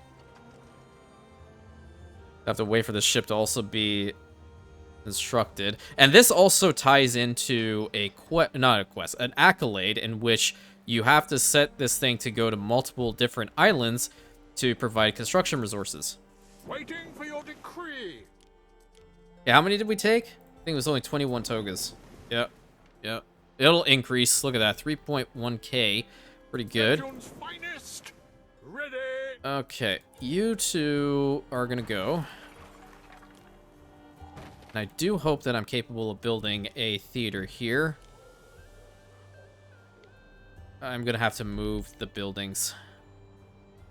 Have to wait for this ship to also be instructed. And this also ties into an accolade in which you have to set this thing to go to multiple different islands to provide construction resources. Waiting for your decree. Yeah, how many did we take? I think it was only 21 togas. Yep. Yep. It'll increase. Look at that. 3.1k. Pretty good. Neptune's finest. Ready. Okay. You two are going to go. And I do hope that I'm capable of building a theater here. I'm going to have to move the buildings.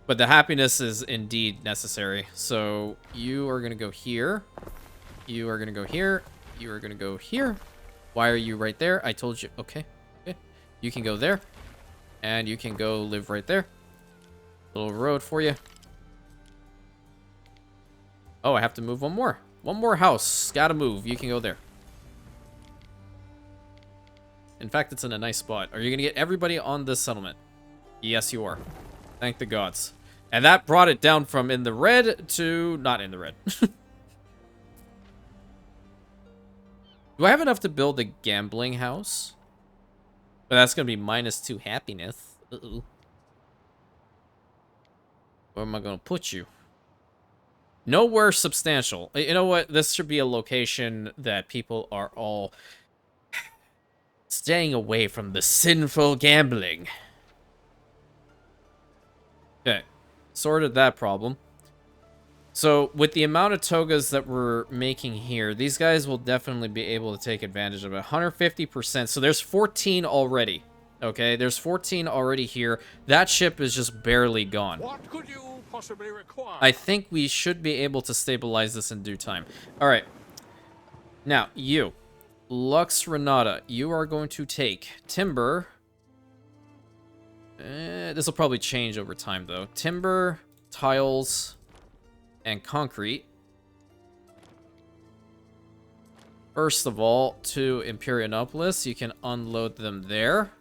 But the happiness is indeed necessary. So you are going to go here. You are going to go here. You are going to go here. Why are you right there? I told you. Okay. Okay. You can go there. And you can go live right there. Little road for you. Oh, I have to move one more. One more house. Gotta move. You can go there. In fact, it's in a nice spot. Are you going to get everybody on this settlement? Yes, you are. Thank the gods. And that brought it down from in the red to not in the red. Do I have enough to build a gambling house? But that's going to be -2 happiness. Uh-oh. Where am I going to put you? Nowhere substantial. You know what? This should be a location that people are all staying away from the sinful gambling. Okay. Sorted that problem. So, with the amount of togas that we're making here, these guys will definitely be able to take advantage of it. 150%. So, there's 14 already. Okay, there's 14 already here. That ship is just barely gone. What could you possibly require? I think we should be able to stabilize this in due time. All right. Now, you. Lux Renata, you are going to take timber. This will probably change over time, though. Timber, tiles, and concrete. First of all, to Imperianopolis, you can unload them there.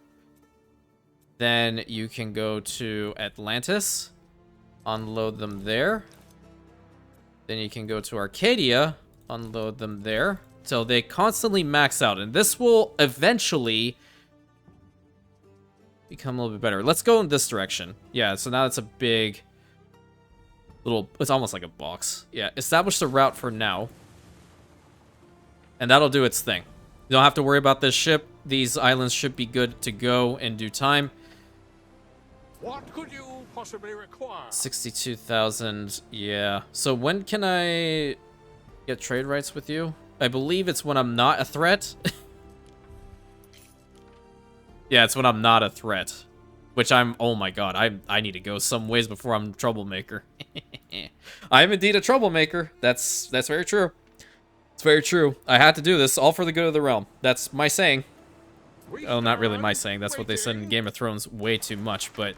Then you can go to Atlantis, unload them there. Then you can go to Arcadia, unload them there. So they constantly max out, and this will eventually become a little bit better. Let's go in this direction. Yeah, so now it's a big little, it's almost like a box. Yeah, establish the route for now. And that'll do its thing. You don't have to worry about this ship. These islands should be good to go in due time. What could you possibly require? 62,000, yeah. So when can I get trade rights with you? I believe it's when I'm not a threat. Yeah, it's when I'm not a threat. Which I'm, oh my god, I need to go some ways before I'm a troublemaker. I am indeed a troublemaker. That's very true. It's very true. I had to do this, all for the good of the realm. That's my saying. Oh, not really my saying. That's what they said in Game of Thrones way too much, but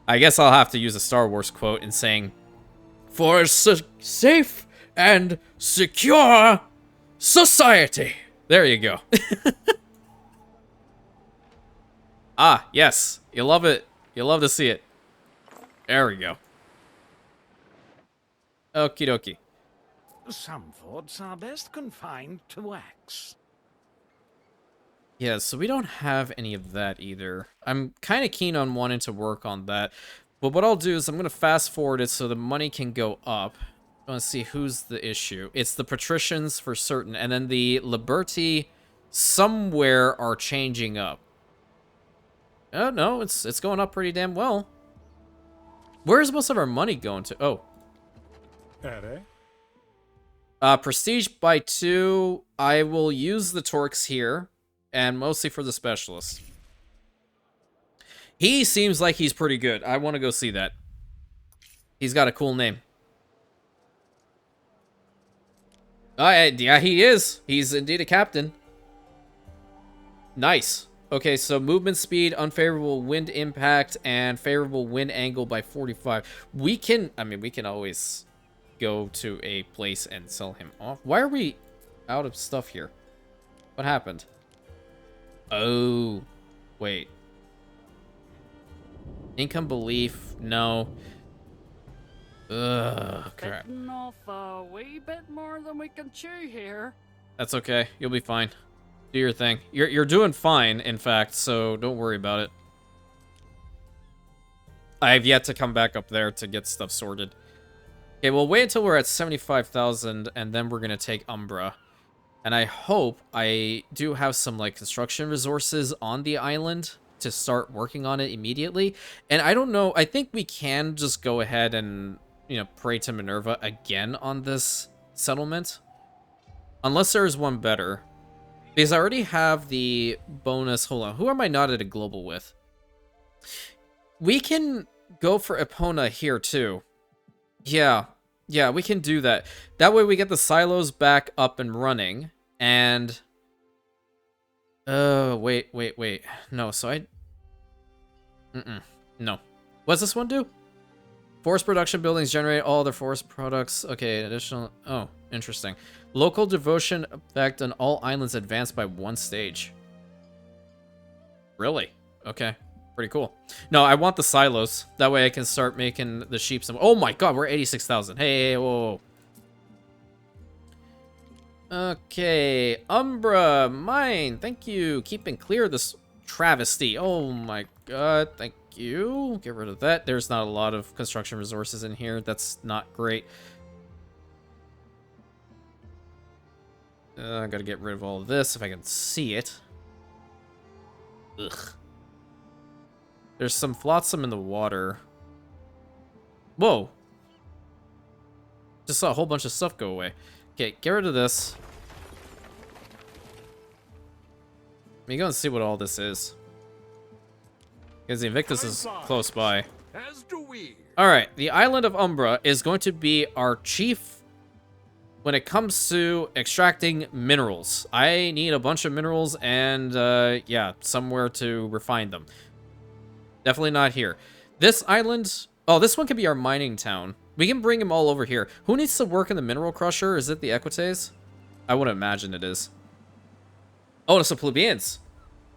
I guess I'll have to use a Star Wars quote in saying, "For a safe and secure society." There you go. Ah, yes. You love it. You love to see it. There we go. Okie dokie. Some thoughts are best confined to wax. Yeah, so we don't have any of that either. I'm kind of keen on wanting to work on that. But what I'll do is I'm going to fast forward it so the money can go up. I want to see who's the issue. It's the patricians for certain. And then the Liberty somewhere are changing up. Oh, no, it's going up pretty damn well. Where's most of our money going to? Oh. Ere? Prestige by 2. I will use the Torques here. And mostly for the specialist. He seems like he's pretty good. I want to go see that. He's got a cool name. Oh, yeah, he is. He's indeed a captain. Nice. Okay, so movement speed, unfavorable wind impact, and favorable wind angle by 45. We can always go to a place and sell him off. Why are we out of stuff here? What happened? Oh, wait. Income belief, no. Ugh, crap. Bitten off a wee bit more than we can chew here. That's okay. You'll be fine. Do your thing. You're doing fine, in fact, so don't worry about it. I have yet to come back up there to get stuff sorted. Okay, we'll wait until we're at 75,000, and then we're gonna take Umbra. And I hope I do have some, like, construction resources on the island to start working on it immediately. And I don't know, I think we can just go ahead and, you know, pray to Minerva again on this settlement. Unless there is one better. Because I already have the bonus. Hold on. Who am I not at a global with? We can go for Epona here, too. Yeah. Yeah, we can do that. That way we get the silos back up and running. And... wait. No, so I... No. What's this one do? Forest production buildings generate all their forest products. Okay, additional... Oh, interesting. Local devotion effect on all islands advanced by 1 stage. Really? Okay. Pretty cool. No, I want the silos. That way I can start making the sheep some... Oh my god, we're 86,000. Hey, whoa. Okay. Umbra, mine. Thank you. Keeping clear this travesty. Oh my god, thank you. Get rid of that. There's not a lot of construction resources in here. That's not great. I gotta get rid of all of this if I can see it. Ugh. There's some flotsam in the water. Whoa. Just saw a whole bunch of stuff go away. Okay, get rid of this. Let me go and see what all this is. Because the Invictus is close by. As do we. Alright, the island of Umbra is going to be our chief when it comes to extracting minerals. I need a bunch of minerals and, yeah, somewhere to refine them. Definitely not here. This island... Oh, this one could be our mining town. We can bring him all over here. Who needs to work in the mineral crusher? Is it the Equites? I would imagine it is. Oh, it's the plebeians.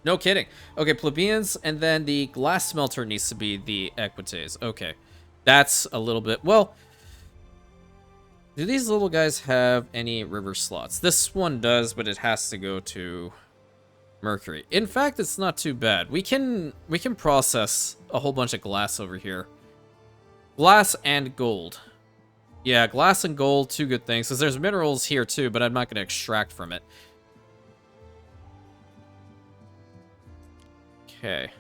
No kidding. Okay, plebeians, and then the glass smelter needs to be the Equites. Okay. That's a little bit... Well... Do these little guys have any river slots? This one does, but it has to go to Mercury. In fact, it's not too bad. We can process a whole bunch of glass over here. Glass and gold. Yeah, glass and gold, two good things. Because there's minerals here too, but I'm not going to extract from it. Okay.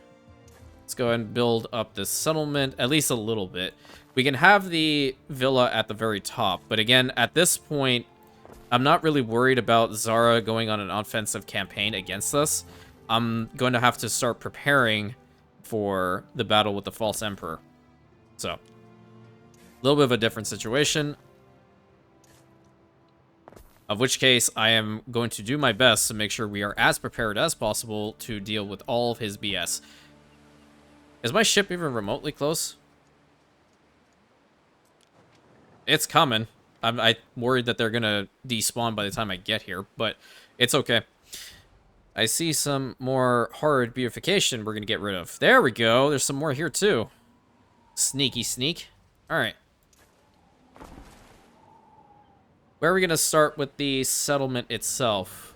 Let's go ahead and build up this settlement, at least a little bit. We can have the villa at the very top, but again, at this point, I'm not really worried about Zara going on an offensive campaign against us. I'm going to have to start preparing for the battle with the False Emperor. So, a little bit of a different situation. Of which case, I am going to do my best to make sure we are as prepared as possible to deal with all of his BS. Is my ship even remotely close? It's coming. I'm worried that they're gonna despawn by the time I get here, but it's okay. I see some more horrid beautification we're gonna get rid of. There we go. There's some more here too. Sneaky sneak. Alright. Where are we gonna start with the settlement itself?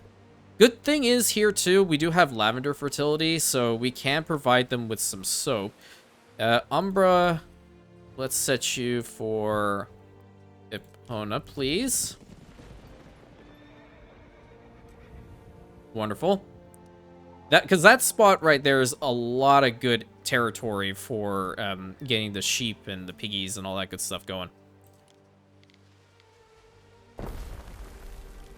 Good thing is here too, we do have lavender fertility, so we can provide them with some soap. Umbra, let's set you for Epona, please. Wonderful. Because that spot right there is a lot of good territory for getting the sheep and the piggies and all that good stuff going.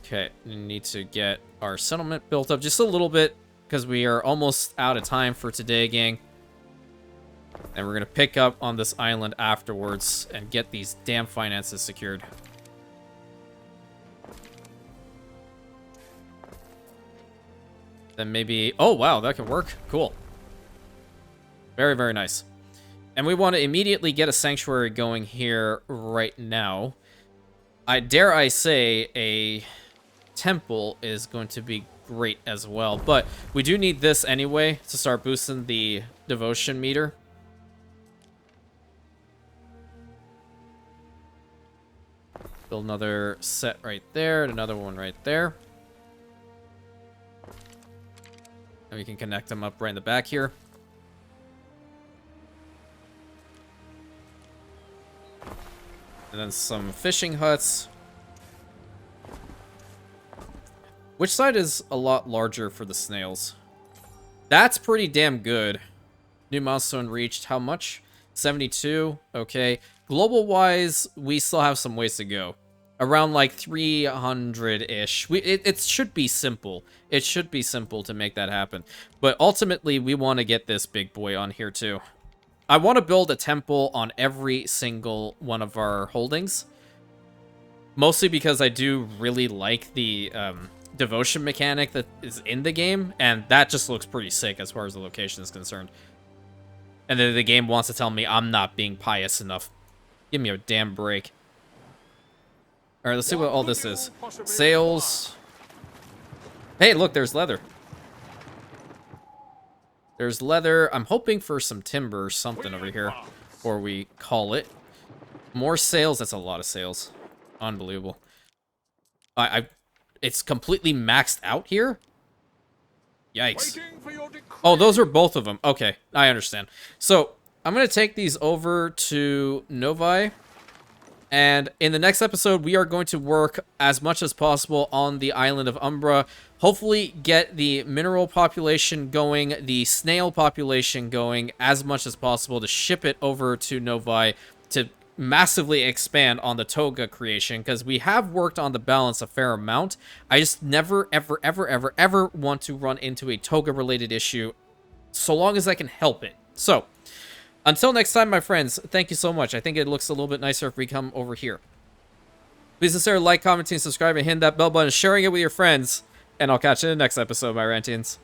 Okay, we need to get our settlement built up just a little bit because we are almost out of time for today, gang. And we're going to pick up on this island afterwards and get these damn finances secured. Then maybe... Oh, wow, that can work. Cool. Very, very nice. And we want to immediately get a sanctuary going here right now. Dare I say a temple is going to be great as well. But we do need this anyway to start boosting the devotion meter. Build another set right there, and another one right there. And we can connect them up right in the back here. And then some fishing huts. Which side is a lot larger for the snails? That's pretty damn good. New milestone reached. How much? 72. Okay. Global-wise, we still have some ways to go. Around like 300-ish. It should be simple. It should be simple to make that happen. But ultimately, we want to get this big boy on here too. I want to build a temple on every single one of our holdings. Mostly because I do really like the devotion mechanic that is in the game. And that just looks pretty sick as far as the location is concerned. And then the game wants to tell me I'm not being pious enough. Give me a damn break. Alright, let's see what all this is. Sails. Hey, look, there's leather. There's leather. I'm hoping for some timber or something over here. Or we call it. More sails. That's a lot of sails. Unbelievable. It's completely maxed out here? Yikes. Oh, those are both of them. Okay, I understand. So, I'm going to take these over to Novi. And in the next episode, we are going to work as much as possible on the island of Umbra. Hopefully get the mineral population going, the snail population going as much as possible to ship it over to Novi to massively expand on the toga creation, because we have worked on the balance a fair amount. I just never, ever, ever, ever, ever want to run into a toga-related issue so long as I can help it. So, until next time, my friends, thank you so much. I think it looks a little bit nicer if we come over here. Please consider like, commenting, subscribing, hitting that bell button, sharing it with your friends, and I'll catch you in the next episode, my Rantians.